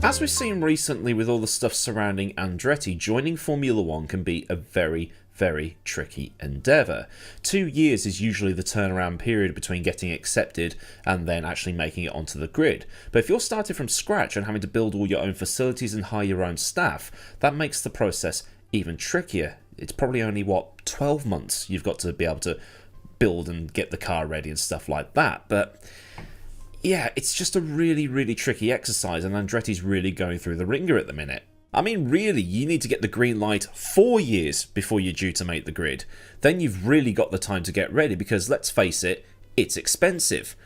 As we've seen recently with all the stuff surrounding Andretti, joining Formula One can be a very tricky endeavour. 2 years is usually the turnaround period between getting accepted and then actually making it onto the grid. But if you're starting from scratch and having to build all your own facilities and hire your own staff, that makes the process even trickier. It's probably only, 12 months you've got to be able to build and get the car ready and stuff like that. But yeah, it's just a really tricky exercise, and Andretti's really going through the ringer at the minute. I mean, really, you need to get the green light 4 years before you're due to make the grid. Then you've really got the time to get ready because, let's face it, it's expensive.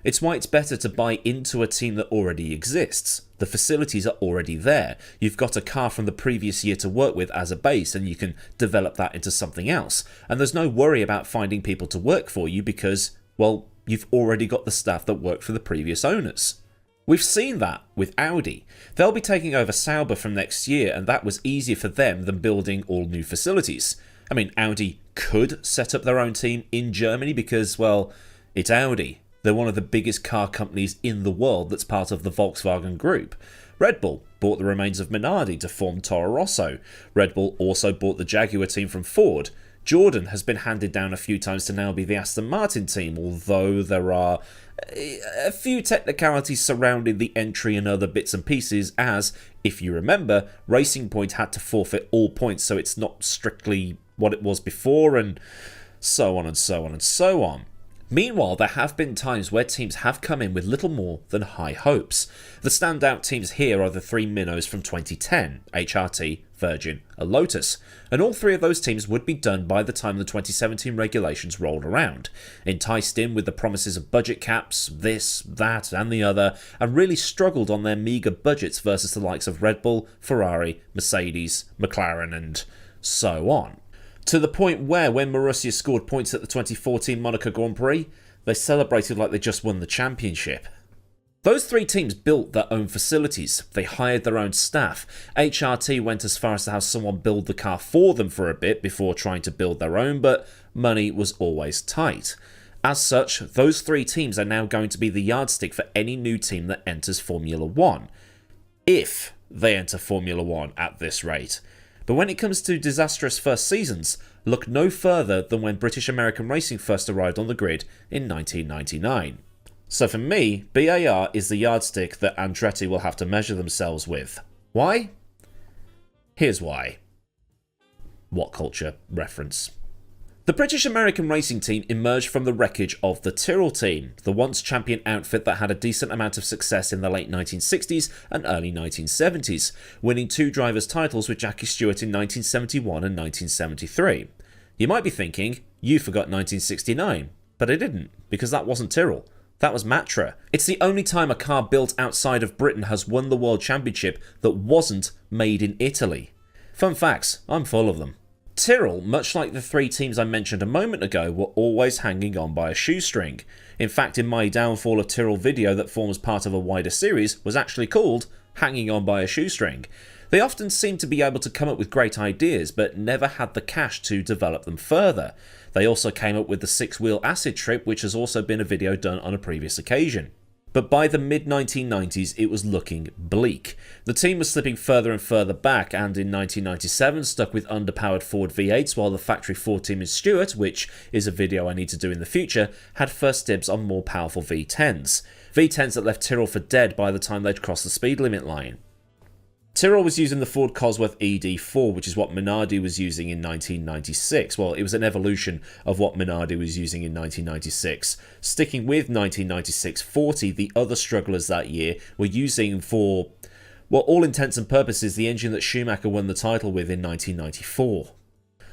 It's why it's better to buy into a team that already exists. The facilities are already there. You've got a car from the previous year to work with as a base, and you can develop that into something else. And there's no worry about finding people to work for you because, well, you've already got the staff that worked for the previous owners. We've seen that with Audi. They'll be taking over Sauber from next year, and that was easier for them than building all new facilities. I mean, Audi could set up their own team in Germany because, well, it's Audi. They're one of the biggest car companies in the world that's part of the Volkswagen Group. Red Bull bought the remains of Minardi to form Toro Rosso. Red Bull also bought the Jaguar team from Ford. Jordan has been handed down a few times to now be the Aston Martin team, although there are a few technicalities surrounding the entry and other bits and pieces as, if you remember, Racing Point had to forfeit all points, so it's not strictly what it was before, and so on and so on and so on. Meanwhile, there have been times where teams have come in with little more than high hopes. The standout teams here are the three minnows from 2010, HRT, Virgin and Lotus, and all three of those teams would be done by the time the 2017 regulations rolled around, enticed in with the promises of budget caps, this, that and the other, and really struggled on their meagre budgets versus the likes of Red Bull, Ferrari, Mercedes, McLaren and so on. To the point where, when Marussia scored points at the 2014 Monaco Grand Prix, they celebrated like they just won the championship. Those three teams built their own facilities, they hired their own staff. HRT went as far as to have someone build the car for them for a bit before trying to build their own, but money was always tight. As such, those three teams are now going to be the yardstick for any new team that enters Formula One. If they enter Formula One at this rate. But when it comes to disastrous first seasons, look no further than when British American Racing first arrived on the grid in 1999. So for me, BAR is the yardstick that Andretti will have to measure themselves with. Why? Here's why. What culture reference? The British American Racing team emerged from the wreckage of the Tyrrell team, the once champion outfit that had a decent amount of success in the late 1960s and early 1970s, winning 2 drivers' titles with Jackie Stewart in 1971 and 1973. You might be thinking, you forgot 1969, but I didn't, because that wasn't Tyrrell. That was Matra. It's the only time a car built outside of Britain has won the World Championship that wasn't made in Italy. Fun facts, I'm full of them. Tyrrell, much like the three teams I mentioned a moment ago, were always hanging on by a shoestring. In fact, in my Downfall of Tyrrell video that forms part of a wider series was actually called Hanging On By a Shoestring. They often seemed to be able to come up with great ideas, but never had the cash to develop them further. They also came up with the 6-wheel acid trip, which has also been a video done on a previous occasion. But by the mid-1990s, it was looking bleak. The team was slipping further and further back, and in 1997 stuck with underpowered Ford V8s, while the factory Ford team in Stewart, which is a video I need to do in the future, had first dibs on more powerful V10s. V10s that left Tyrrell for dead by the time they'd crossed the speed limit line. Tyrrell was using the Ford Cosworth ED4, which is what Minardi was using in 1996. Well, it was an evolution of what Minardi was using in 1996. Sticking with 1996, 40, the other strugglers that year, were using for, well, all intents and purposes, the engine that Schumacher won the title with in 1994.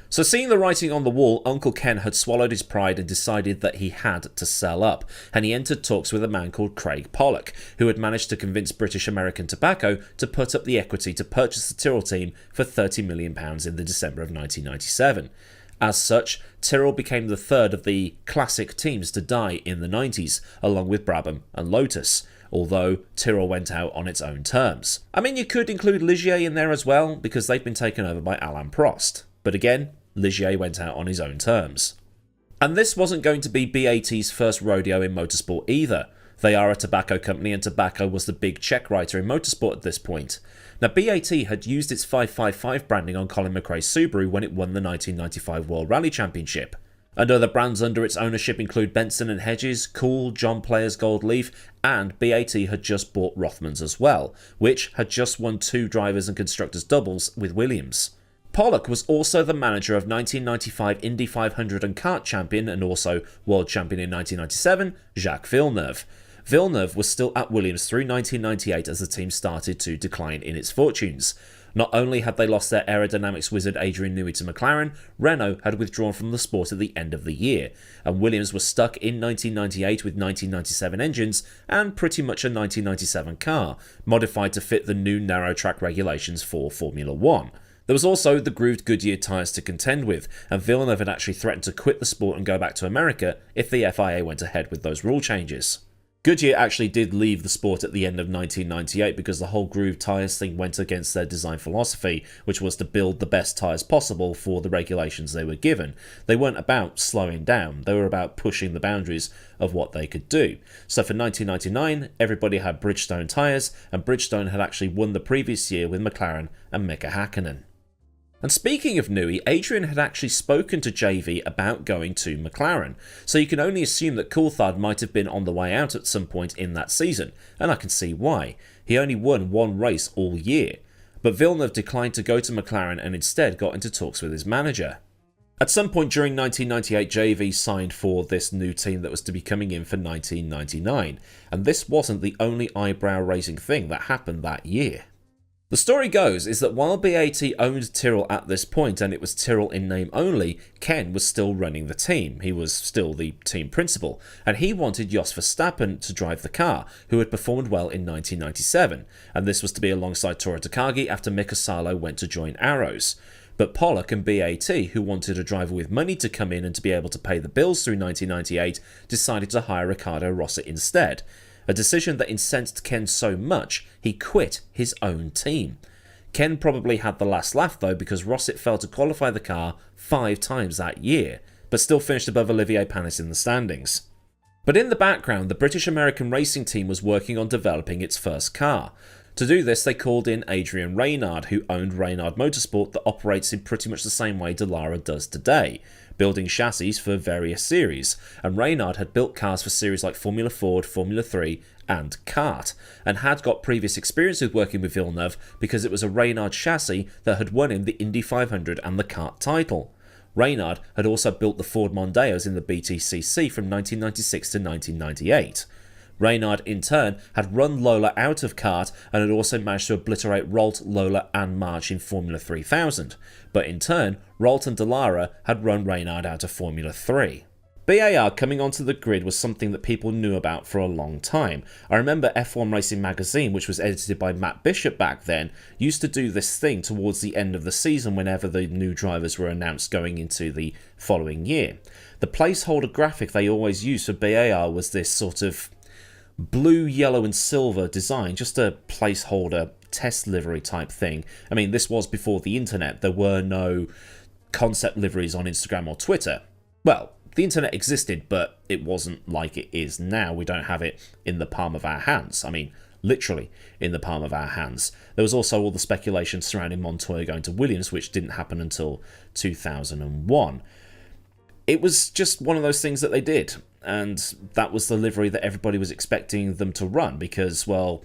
So seeing the writing on the wall, Uncle Ken had swallowed his pride and decided that he had to sell up, and he entered talks with a man called Craig Pollock, who had managed to convince British American Tobacco to put up the equity to purchase the Tyrrell team for £30 million in the December of 1997. As such, Tyrrell became the third of the classic teams to die in the 90s, along with Brabham and Lotus, although Tyrrell went out on its own terms. I mean, you could include Ligier in there as well, because they've been taken over by Alain Prost. But again, Ligier went out on his own terms. And this wasn't going to be BAT's first rodeo in motorsport either. They are a tobacco company, and tobacco was the big check writer in motorsport at this point. Now, BAT had used its 555 branding on Colin McRae's Subaru when it won the 1995 World Rally Championship. And other brands under its ownership include Benson and Hedges, Cool, John Player's Gold Leaf, and BAT had just bought Rothmans as well, which had just won 2 drivers and constructors doubles with Williams. Pollock was also the manager of 1995 Indy 500 and kart champion and also world champion in 1997, Jacques Villeneuve. Villeneuve was still at Williams through 1998 as the team started to decline in its fortunes. Not only had they lost their aerodynamics wizard Adrian Newey to McLaren, Renault had withdrawn from the sport at the end of the year, and Williams was stuck in 1998 with 1997 engines and pretty much a 1997 car, modified to fit the new narrow track regulations for Formula 1. There was also the grooved Goodyear tyres to contend with, and Villeneuve had actually threatened to quit the sport and go back to America if the FIA went ahead with those rule changes. Goodyear actually did leave the sport at the end of 1998 because the whole grooved tyres thing went against their design philosophy, which was to build the best tyres possible for the regulations they were given. They weren't about slowing down, they were about pushing the boundaries of what they could do. So for 1999, everybody had Bridgestone tyres, and Bridgestone had actually won the previous year with McLaren and Mika Hakkinen. And speaking of Newey, Adrian had actually spoken to JV about going to McLaren, so you can only assume that Coulthard might have been on the way out at some point in that season, and I can see why. He only won 1 race all year. But Villeneuve declined to go to McLaren and instead got into talks with his manager. At some point during 1998, JV signed for this new team that was to be coming in for 1999, and this wasn't the only eyebrow-raising thing that happened that year. The story goes is that while BAT owned Tyrrell at this point and it was Tyrrell in name only, Ken was still running the team. He was still the team principal, and he wanted Jos Verstappen to drive the car, who had performed well in 1997, and this was to be alongside Tora Takagi after Mika Salo went to join Arrows. But Pollock and BAT, who wanted a driver with money to come in and to be able to pay the bills through 1998, decided to hire Ricardo Rosset instead. A decision that incensed Ken so much, he quit his own team. Ken probably had the last laugh though, because Rosset failed to qualify the car 5 times that year, but still finished above Olivier Panis in the standings. But in the background, the British-American racing team was working on developing its first car. To do this, they called in Adrian Reynard, who owned Reynard Motorsport that operates in pretty much the same way Dallara does today, building chassis for various series, and Reynard had built cars for series like Formula Ford, Formula 3 and kart, and had got previous experience with working with Villeneuve because it was a Reynard chassis that had won him the Indy 500 and the kart title. Reynard had also built the Ford Mondeos in the BTCC from 1996 to 1998. Reynard, in turn, had run Lola out of kart and had also managed to obliterate Rolt, Lola and March in Formula 3000, but in turn, Rolt and Dallara had run Reynard out of Formula 3. BAR coming onto the grid was something that people knew about for a long time. I remember F1 Racing magazine, which was edited by Matt Bishop back then, used to do this thing towards the end of the season whenever the new drivers were announced going into the following year. The placeholder graphic they always used for BAR was this sort of blue, yellow and silver design, just a placeholder test livery type thing. I mean, this was before the internet. There were no concept liveries on Instagram or Twitter. Well, the internet existed, but it wasn't like it is now. We don't have it in the palm of our hands. I mean, literally in the palm of our hands. There was also all the speculation surrounding Montoya going to Williams, which didn't happen until 2001. It was just one of those things that they did, and that was the livery that everybody was expecting them to run because, well,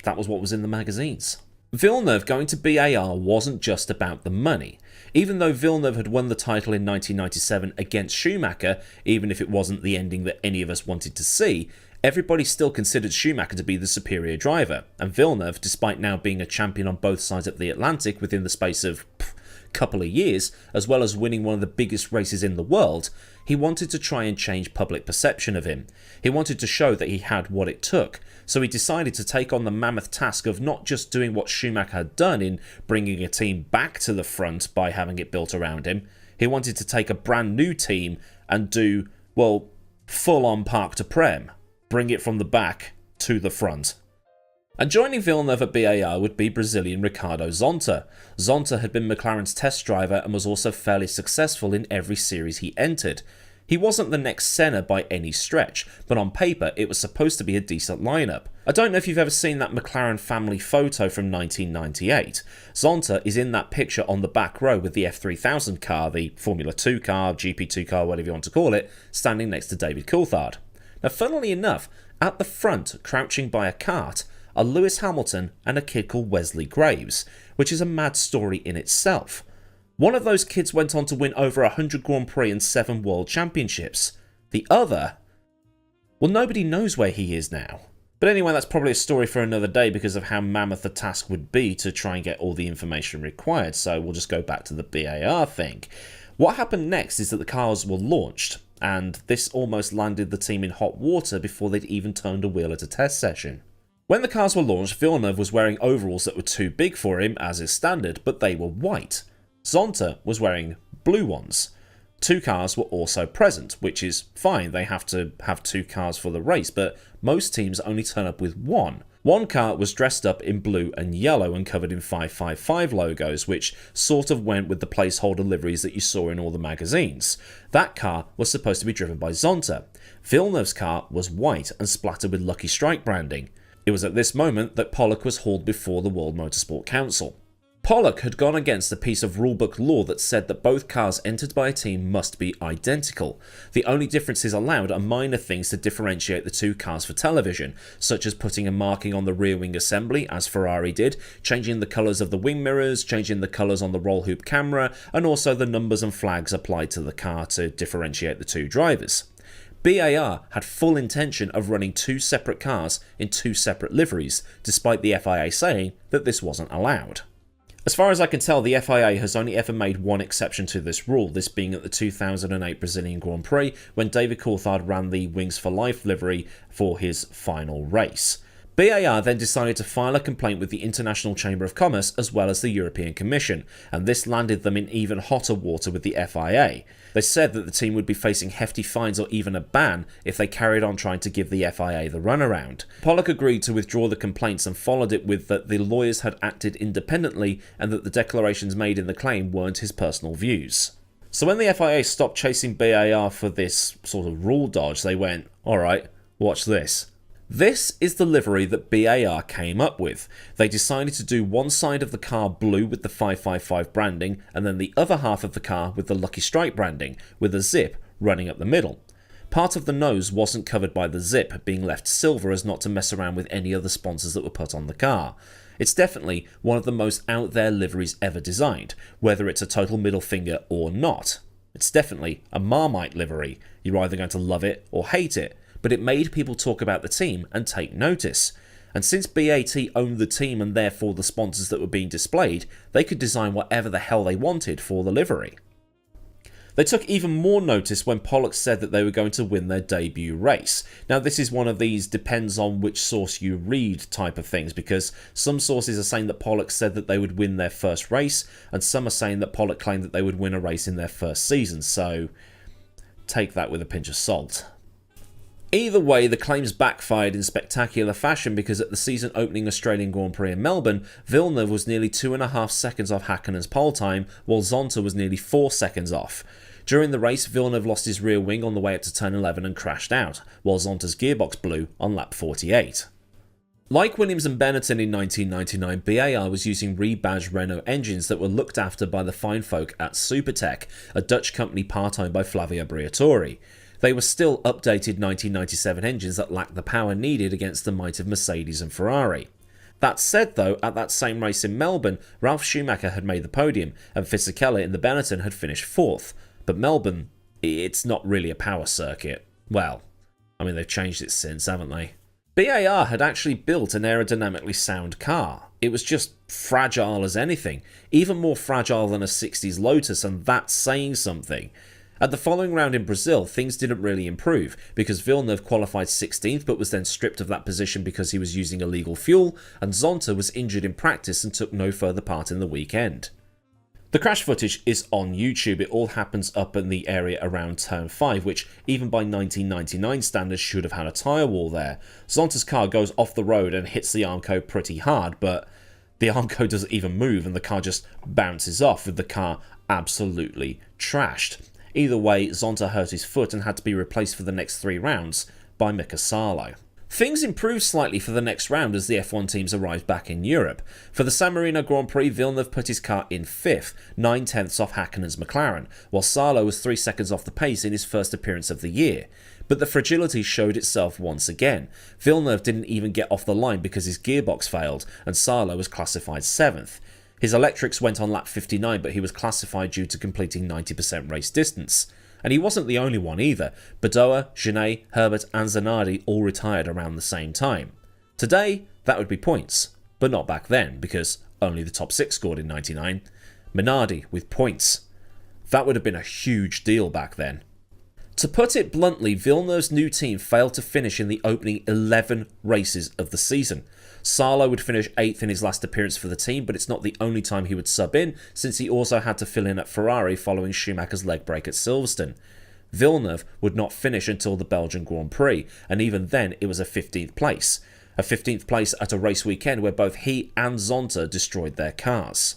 that was what was in the magazines. Villeneuve going to BAR wasn't just about the money. Even though Villeneuve had won the title in 1997 against Schumacher, even if it wasn't the ending that any of us wanted to see, everybody still considered Schumacher to be the superior driver, and Villeneuve, despite now being a champion on both sides of the Atlantic within the space of couple of years, as well as winning one of the biggest races in the world, he wanted to try and change public perception of him. He wanted to show that he had what it took, so he decided to take on the mammoth task of not just doing what Schumacher had done in bringing a team back to the front by having it built around him. He wanted to take a brand new team and do, well, full-on Parc de Prem, bring it from the back to the front. And joining Villeneuve at BAR would be Brazilian Ricardo Zonta. Zonta had been McLaren's test driver and was also fairly successful in every series he entered. He wasn't the next Senna by any stretch, but on paper it was supposed to be a decent lineup. I don't know if you've ever seen that McLaren family photo from 1998. Zonta is in that picture on the back row with the F3000 car, the Formula 2 car, GP2 car, whatever you want to call it, standing next to David Coulthard. Now, funnily enough, at the front, crouching by a cart, are Lewis Hamilton and a kid called Wesley Graves, which is a mad story in itself. One of those kids went on to win over 100 Grand Prix and 7 World Championships. The other, well, nobody knows where he is now. But anyway, that's probably a story for another day because of how mammoth the task would be to try and get all the information required, so we'll just go back to the BAR thing. What happened next is that the cars were launched, and this almost landed the team in hot water before they'd even turned a wheel at a test session. When the cars were launched, Villeneuve was wearing overalls that were too big for him, as is standard, but they were white. Zonta was wearing blue ones. 2 cars were also present, which is fine, they have to have 2 cars for the race, but most teams only turn up with 1. One car was dressed up in blue and yellow and covered in 555 logos, which sort of went with the placeholder liveries that you saw in all the magazines. That car was supposed to be driven by Zonta. Villeneuve's car was white and splattered with Lucky Strike branding. It was at this moment that Pollock was hauled before the World Motorsport Council. Pollock had gone against a piece of rulebook law that said that both cars entered by a team must be identical. The only differences allowed are minor things to differentiate the 2 cars for television, such as putting a marking on the rear wing assembly, as Ferrari did, changing the colours of the wing mirrors, changing the colours on the roll hoop camera, and also the numbers and flags applied to the car to differentiate the 2 drivers. BAR had full intention of running 2 separate cars in 2 separate liveries, despite the FIA saying that this wasn't allowed. As far as I can tell, the FIA has only ever made one exception to this rule, this being at the 2008 Brazilian Grand Prix, when David Coulthard ran the Wings for Life livery for his final race. BAR then decided to file a complaint with the International Chamber of Commerce as well as the European Commission, and this landed them in even hotter water with the FIA. They said that the team would be facing hefty fines or even a ban if they carried on trying to give the FIA the runaround. Pollock agreed to withdraw the complaints and followed it with that the lawyers had acted independently and that the declarations made in the claim weren't his personal views. So when the FIA stopped chasing BAR for this sort of rule dodge, they went, alright, watch this. This is the livery that BAR came up with. They decided to do one side of the car blue with the 555 branding and then the other half of the car with the Lucky Strike branding, with a zip running up the middle. Part of the nose wasn't covered by the zip, being left silver as not to mess around with any other sponsors that were put on the car. It's definitely one of the most out there liveries ever designed, whether it's a total middle finger or not. It's definitely a Marmite livery. You're either going to love it or hate it. But it made people talk about the team and take notice. And since BAT owned the team and therefore the sponsors that were being displayed, they could design whatever the hell they wanted for the livery. They took even more notice when Pollock said that they were going to win their debut race. Now this is one of these depends on which source you read type of things, because some sources are saying that Pollock said that they would win their first race, and some are saying that Pollock claimed that they would win a race in their first season, so take that with a pinch of salt. Either way, the claims backfired in spectacular fashion because at the season-opening Australian Grand Prix in Melbourne, Villeneuve was nearly 2.5 seconds off Häkkönen's pole time, while Zonta was nearly 4 seconds off. During the race, Villeneuve lost his rear wing on the way up to turn 11 and crashed out, while Zonta's gearbox blew on lap 48. Like Williams and Benetton in 1999, BAR was using rebadged Renault engines that were looked after by the fine folk at Supertech, a Dutch company part-owned by Flavio Briatore. They were still updated 1997 engines that lacked the power needed against the might of Mercedes and Ferrari. That said though, at that same race in Melbourne, Ralf Schumacher had made the podium and Fisichella in the Benetton had finished 4th. But Melbourne, it's not really a power circuit. Well, I mean they've changed it since, haven't they? BAR had actually built an aerodynamically sound car. It was just fragile as anything, even more fragile than a 60s Lotus, and that's saying something. At the following round in Brazil, things didn't really improve, because Villeneuve qualified 16th but was then stripped of that position because he was using illegal fuel, and Zonta was injured in practice and took no further part in the weekend. The crash footage is on YouTube. It all happens up in the area around turn 5, which even by 1999 standards should have had a tyre wall there. Zonta's car goes off the road and hits the Armco pretty hard, but the Armco doesn't even move and the car just bounces off, with the car absolutely trashed. Either way, Zonta hurt his foot and had to be replaced for the next 3 rounds by Mika Salo. Things improved slightly for the next round as the F1 teams arrived back in Europe. For the San Marino Grand Prix, Villeneuve put his car in 5th, 9/10 off Häkkönen's McLaren, while Salo was 3 seconds off the pace in his first appearance of the year. But the fragility showed itself once again. Villeneuve didn't even get off the line because his gearbox failed, and Salo was classified 7th. His electrics went on lap 59, but he was classified due to completing 90% race distance. And he wasn't the only one either. Badoa, Genet, Herbert and Zanardi all retired around the same time. Today, that would be points, but not back then, because only the top 6 scored in 99. Minardi with points. That would have been a huge deal back then. To put it bluntly, Villeneuve's new team failed to finish in the opening 11 races of the season. Salo would finish 8th in his last appearance for the team, but it's not the only time he would sub in, since he also had to fill in at Ferrari following Schumacher's leg break at Silverstone. Villeneuve would not finish until the Belgian Grand Prix, and even then it was a 15th place. A 15th place at a race weekend where both he and Zonta destroyed their cars.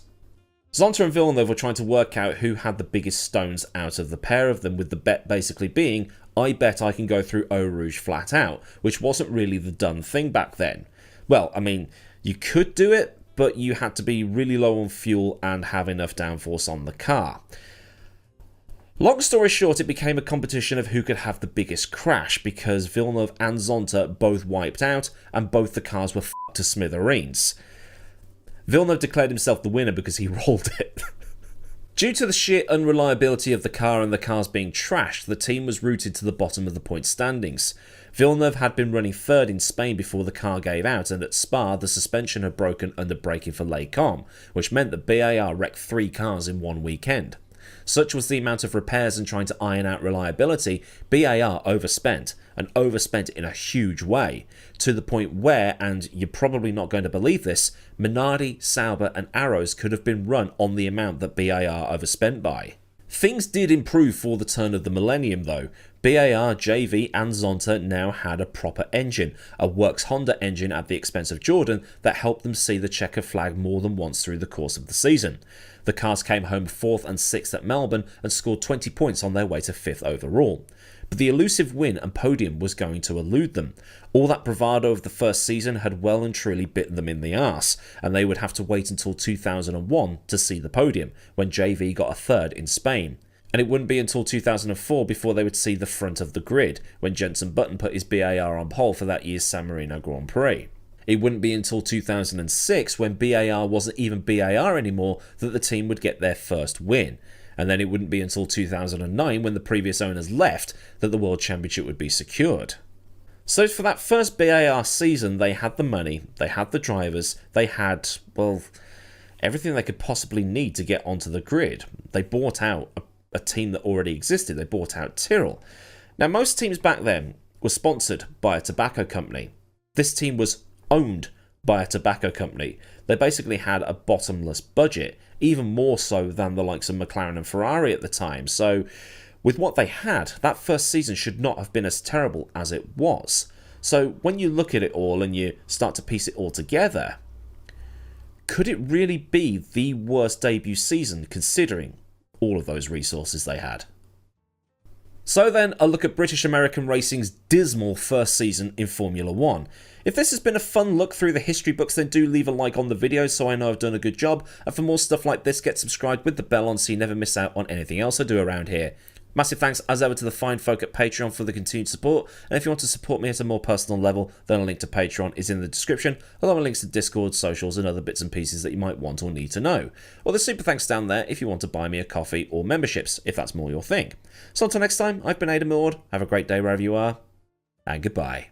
Zonta and Villeneuve were trying to work out who had the biggest stones out of the pair of them, with the bet basically being, I bet I can go through Eau Rouge flat out, which wasn't really the done thing back then. Well, I mean, you could do it, but you had to be really low on fuel and have enough downforce on the car. Long story short, it became a competition of who could have the biggest crash, because Villeneuve and Zonta both wiped out, and both the cars were f***ed to smithereens. Villeneuve declared himself the winner because he rolled it. Due to the sheer unreliability of the car and the cars being trashed, the team was routed to the bottom of the point standings. Villeneuve had been running 3rd in Spain before the car gave out, and at Spa the suspension had broken under braking for Les Combes, which meant that BAR wrecked 3 cars in one weekend. Such was the amount of repairs and trying to iron out reliability, BAR overspent, and overspent in a huge way, to the point where, and you're probably not going to believe this, Minardi, Sauber and Arrows could have been run on the amount that BAR overspent by. Things did improve for the turn of the millennium though. BAR, JV and Zonta now had a proper engine, a Works Honda engine at the expense of Jordan that helped them see the checker flag more than once through the course of the season. The cars came home 4th and 6th at Melbourne and scored 20 points on their way to 5th overall. But the elusive win and podium was going to elude them. All that bravado of the first season had well and truly bitten them in the arse, and they would have to wait until 2001 to see the podium, when JV got a 3rd in Spain. And it wouldn't be until 2004 before they would see the front of the grid, when Jenson Button put his BAR on pole for that year's San Marino Grand Prix. It wouldn't be until 2006, when BAR wasn't even BAR anymore, that the team would get their first win. And then it wouldn't be until 2009, when the previous owners left, that the World Championship would be secured. So for that first BAR season, they had the money, they had the drivers, they had, well, everything they could possibly need to get onto the grid. They bought out a team that already existed. They bought out Tyrrell. Now, most teams back then were sponsored by a tobacco company. This team was owned by a tobacco company. They basically had a bottomless budget, even more so than the likes of McLaren and Ferrari at the time. So with what they had, that first season should not have been as terrible as it was. So when you look at it all and you start to piece it all together, could it really be the worst debut season considering all of those resources they had? So then, a look at British American Racing's dismal first season in Formula 1. If this has been a fun look through the history books, then do leave a like on the video so I know I've done a good job, and for more stuff like this, get subscribed with the bell on so you never miss out on anything else I do around here. Massive thanks as ever to the fine folk at Patreon for the continued support, and if you want to support me at a more personal level, then a link to Patreon is in the description, along with links to Discord, socials and other bits and pieces that you might want or need to know. Or the super thanks down there if you want to buy me a coffee or memberships, if that's more your thing. So until next time, I've been Millward, have a great day wherever you are, and goodbye.